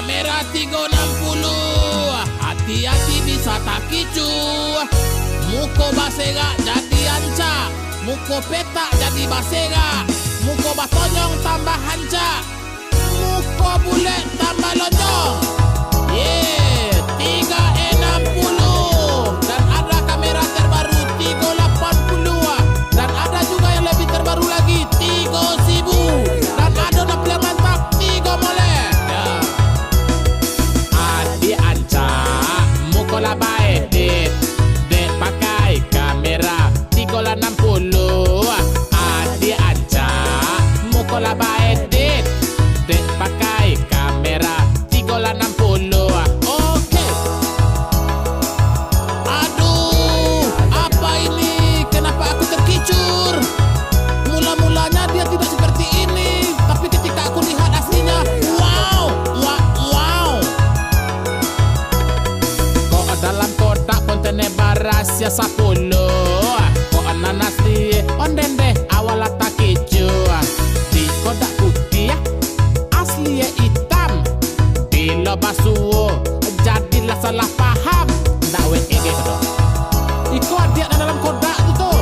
Kamera 360, hati-hati bisa tak kicu. Muko basega jadi anca, muko petak jadi basega, muko batonyong tambah hanca, muko bule tambah lonjong. Yeah, 360. Dan ada kamera terbaru 380, dan ada juga yang lebih terbaru lagi 3000, dan ada yang mantap 3 mole. Adi anca, muko la bae det pakai kamera 360. Adi anca, muko la bae det pakai kamera 360. Oke. Aduh, apa ini? Kenapa aku terkicur? Mula-mulanya dia tidak seperti ini, tapi ketika aku lihat aslinya, wow. Kok dalam kotak kontainer rahasia 10. Kok nanas di ondende awal tak keju. Di kotak putih asli hitam. Bila basuh jadilah salah paham. Ndak we ege to. Iko dia dalam kotak tu tuh.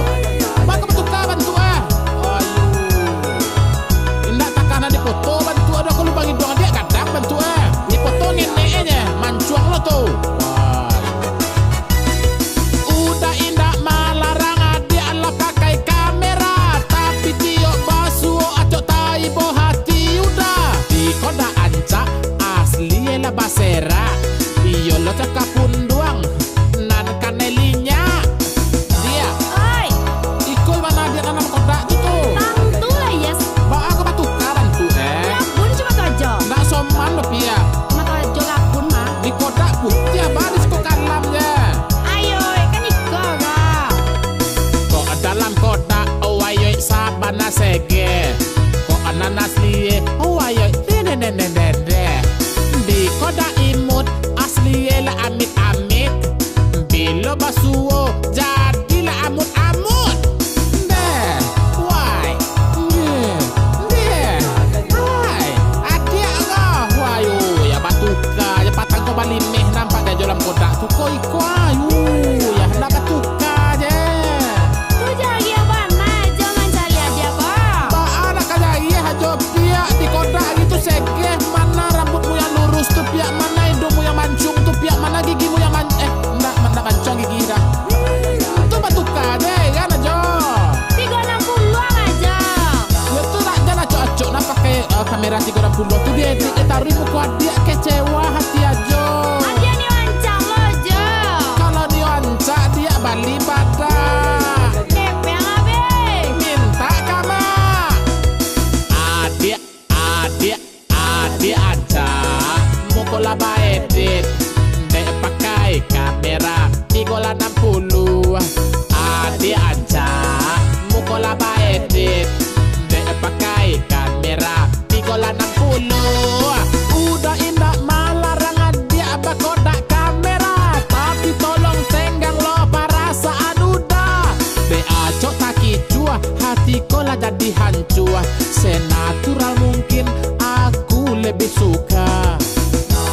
Bang tukar bantu Ayu. Indak takana di foto bantu ada aku lupa ngidong dia kadang bantu Di foto neneknya mancuang lo tuh. Udah indak malarang adik Allah pakai kamera, tapi tiok basuh acok taibo hati udah. Di kodak anca asli la basera. Iyo lo cakap pun doang nan kanelinya. Dia. Oi, Iko mana dia dalam kodak tu tuh. tentu lah yes. Ba aku batukaran tuh Lapun cuma tojo. Ndak soman lo pia. Cuma tojo lapun mah. Di kodak putih abadis kok kalamnya. Ayo, kan iko kak. Kok dalam kotak ayo sabana sege. Kok ananas liye ayo dede. Di kodak imut asli la amit-amit. Bila basuh jadilah amut-amut. Deh, why? Deh, why? Adik Allah, wayo ya batuka, ya patang kau balik meh nampak dia dalam kodak tu kau iko ayu, ya hendak batuka je. Tu jadi apa? Nah, jangan cari aja kok. Ba anak kajai hajo pihak di kodak gitu segeh. Mana rambutmu yang lurus tuh pihak, mana hidungmu yang mancung tuh pihak, mana gigimu yang enggak mancung gigi dah. Itu batuka je kan ajo. 360 aja. Itu nak jangan acok-acok nak pakai kamera 360 tu dia taruh muka dia kecewa hati ajo. Aja nih wancang lo aja. Kalau dia ancak dia balik badak. Kepeng abe. Minta kama. Adik aja mukola baedit dek pakai kamera 360. Adik aja mukola baedit dek pakai kamera 360. Udah indah malarang adik bakodak kamera, tapi tolong tenggang lo perasaan udah. Dek acok tak kicua, hati kola jadi hancur. Senatural mungkin aku lebih suka.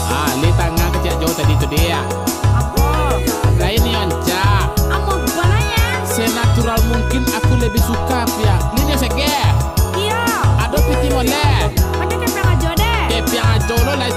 Ali tangan kecil jauh tadi itu dia. Apa? Lain yonca. Amo bananya. Senatural mungkin aku lebih suka pia. Ini sege. Iya. Ada piti mole. Pakai kepeng aja deh. Kepiang aja lo lah